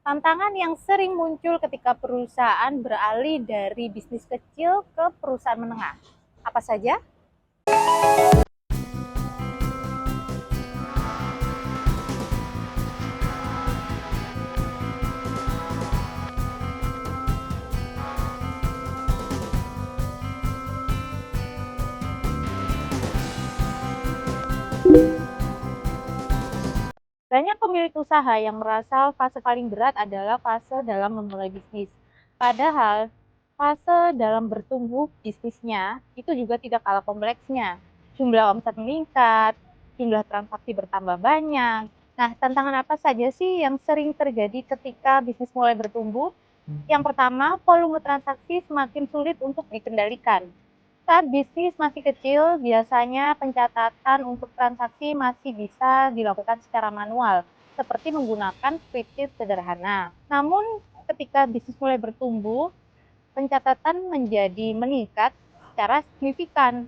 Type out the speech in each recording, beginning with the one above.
Tantangan yang sering muncul ketika perusahaan beralih dari bisnis kecil ke perusahaan menengah. Apa saja? Banyak pemilik usaha yang merasa fase paling berat adalah fase dalam memulai bisnis. Padahal, fase dalam bertumbuh bisnisnya itu juga tidak kalah kompleksnya. Jumlah omset meningkat, jumlah transaksi bertambah banyak. Nah, tantangan apa saja sih yang sering terjadi ketika bisnis mulai bertumbuh? Yang pertama, volume transaksi semakin sulit untuk dikendalikan. Saat bisnis masih kecil, biasanya pencatatan untuk transaksi masih bisa dilakukan secara manual, seperti menggunakan spreadsheet sederhana. Namun, ketika bisnis mulai bertumbuh, pencatatan menjadi meningkat secara signifikan.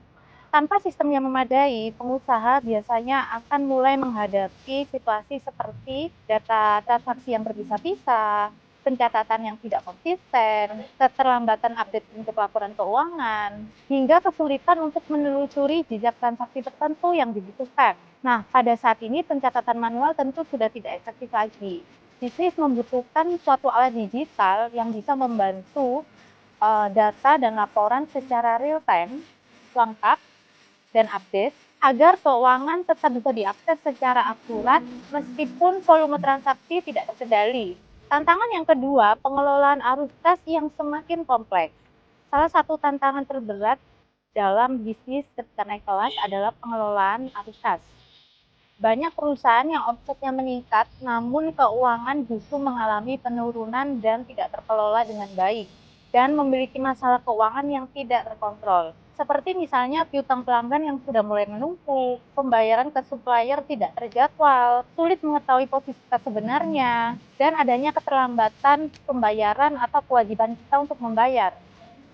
Tanpa sistem yang memadai, pengusaha biasanya akan mulai menghadapi situasi seperti data transaksi yang berpisah-pisah, pencatatan yang tidak konsisten, keterlambatan update untuk laporan keuangan, hingga kesulitan untuk menelusuri jejak transaksi tertentu yang dibutuhkan. Nah, pada saat ini pencatatan manual tentu sudah tidak efektif lagi. Bisnis membutuhkan suatu alat digital yang bisa membantu data dan laporan secara real time, lengkap, dan update agar keuangan tetap bisa diakses secara akurat meskipun volume transaksi tidak terkendali. Tantangan yang kedua, pengelolaan arus kas yang semakin kompleks. Salah satu tantangan terberat dalam bisnis ketika naik kelas adalah pengelolaan arus kas. Banyak perusahaan yang omsetnya meningkat, namun keuangan justru mengalami penurunan dan tidak terkelola dengan baik, dan memiliki masalah keuangan yang tidak terkontrol. Seperti misalnya piutang pelanggan yang sudah mulai menumpuk, pembayaran ke supplier tidak terjadwal, sulit mengetahui posisi kita sebenarnya, dan adanya keterlambatan pembayaran atau kewajiban kita untuk membayar.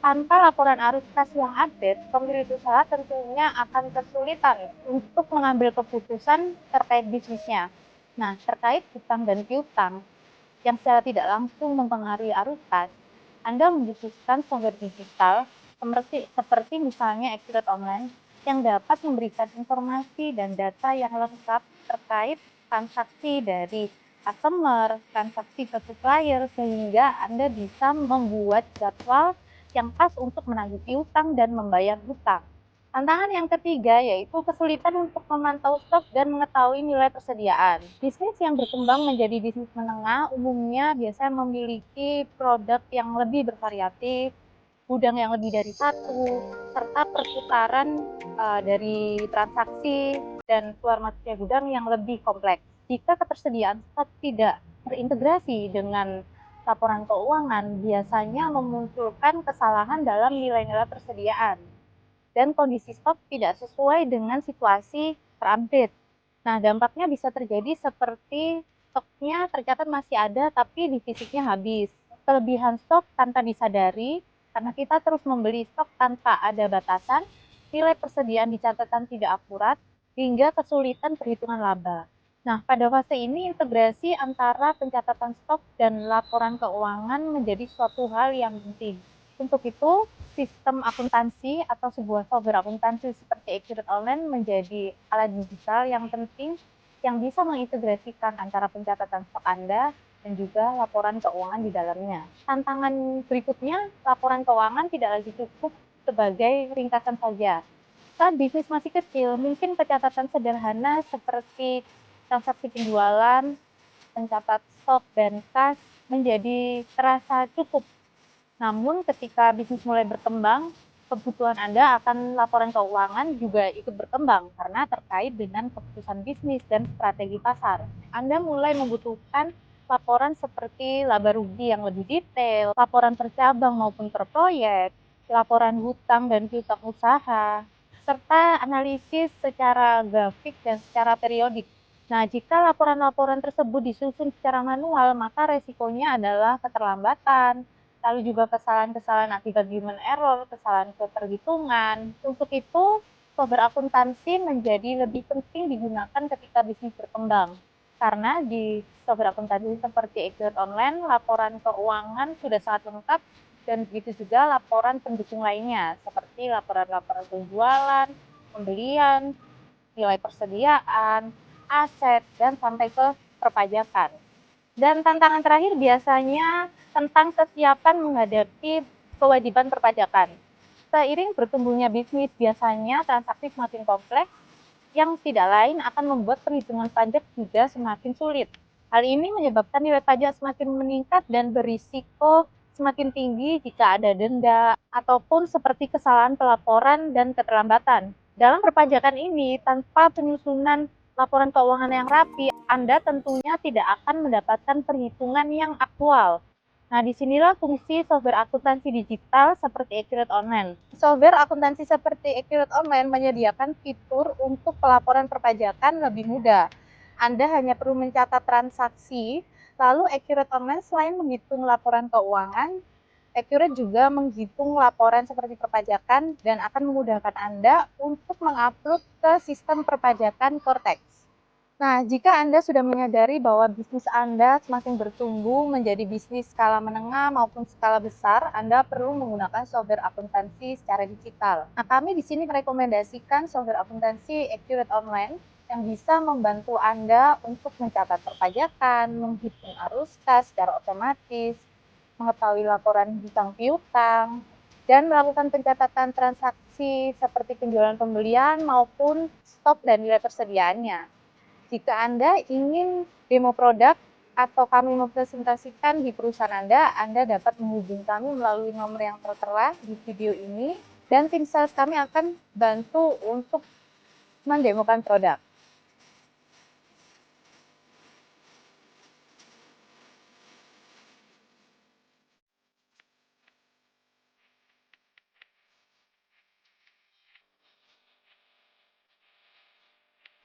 Tanpa laporan arus kas yang update, pemilik usaha tentunya akan kesulitan untuk mengambil keputusan terkait bisnisnya. Nah, terkait hutang dan piutang yang secara tidak langsung mempengaruhi arus kas, Anda membutuhkan sumber digital seperti misalnya Exit Online yang dapat memberikan informasi dan data yang lengkap terkait transaksi dari customer, transaksi ke supplier, sehingga Anda bisa membuat jadwal yang pas untuk menagih piutang dan membayar hutang. Tantangan yang ketiga yaitu kesulitan untuk memantau stok dan mengetahui nilai persediaan. Bisnis yang berkembang menjadi bisnis menengah umumnya biasanya memiliki produk yang lebih bervariatif, gudang yang lebih dari satu, serta perputaran dari transaksi dan keluar masuknya gudang yang lebih kompleks. Jika ketersediaan stok tidak terintegrasi dengan laporan keuangan, biasanya memunculkan kesalahan dalam nilai-nilai persediaan dan kondisi stok tidak sesuai dengan situasi terupdate. Nah, dampaknya bisa terjadi seperti stoknya tercatat masih ada tapi di fisiknya habis. Kelebihan stok tanpa disadari karena kita terus membeli stok tanpa ada batasan, nilai persediaan di catatan tidak akurat, hingga kesulitan perhitungan laba. Nah, pada fase ini integrasi antara pencatatan stok dan laporan keuangan menjadi suatu hal yang penting. Untuk itu, sistem akuntansi atau sebuah software akuntansi seperti Exit Online menjadi alat digital yang penting yang bisa mengintegrasikan antara pencatatan stok Anda dan juga laporan keuangan di dalamnya. Tantangan berikutnya, laporan keuangan tidak lagi cukup sebagai ringkasan saja. Saat bisnis masih kecil, mungkin pencatatan sederhana seperti transaksi penjualan, pencatat stok dan kas menjadi terasa cukup. Namun ketika bisnis mulai berkembang, kebutuhan Anda akan laporan keuangan juga ikut berkembang karena terkait dengan keputusan bisnis dan strategi pasar. Anda mulai membutuhkan laporan seperti laba rugi yang lebih detail, laporan per cabang maupun per proyek, laporan hutang dan piutang usaha, serta analisis secara grafik dan secara periodik. Nah, jika laporan-laporan tersebut disusun secara manual, maka resikonya adalah keterlambatan, lalu juga kesalahan-kesalahan akibat human error, kesalahan keperhitungan. Untuk itu, software akuntansi menjadi lebih penting digunakan ketika bisnis berkembang. Karena di software akuntansi seperti Accurate Online, laporan keuangan sudah sangat lengkap dan begitu juga laporan pendukung lainnya seperti laporan-laporan penjualan, pembelian, nilai persediaan, aset, dan sampai ke perpajakan. Dan tantangan terakhir biasanya tentang kesiapan menghadapi kewajiban perpajakan. Seiring bertumbuhnya bisnis, biasanya transaksi semakin kompleks, yang tidak lain akan membuat perhitungan pajak juga semakin sulit. Hal ini menyebabkan nilai pajak semakin meningkat dan berisiko semakin tinggi jika ada denda ataupun seperti kesalahan pelaporan dan keterlambatan. Dalam perpajakan ini, tanpa penyusunan laporan keuangan yang rapi, Anda tentunya tidak akan mendapatkan perhitungan yang aktual. Nah, disinilah fungsi software akuntansi digital seperti Accurate Online. Software akuntansi seperti Accurate Online menyediakan fitur untuk pelaporan perpajakan lebih mudah. Anda hanya perlu mencatat transaksi, lalu Accurate Online selain menghitung laporan keuangan, Accurate juga menghitung laporan seperti perpajakan dan akan memudahkan Anda untuk mengupload ke sistem perpajakan Cortex. Nah, jika Anda sudah menyadari bahwa bisnis Anda semakin bertumbuh menjadi bisnis skala menengah maupun skala besar, Anda perlu menggunakan software akuntansi secara digital. Nah, kami di sini merekomendasikan software akuntansi Accurate Online yang bisa membantu Anda untuk mencatat perpajakan, menghitung arus kas secara otomatis, mengetahui laporan hutang piutang, dan melakukan pencatatan transaksi seperti penjualan pembelian maupun stok dan nilai persediaannya. Jika Anda ingin demo produk atau kami mempresentasikan di perusahaan Anda dapat menghubungi kami melalui nomor yang tertera di video ini dan tim sales kami akan bantu untuk mendemokan produk.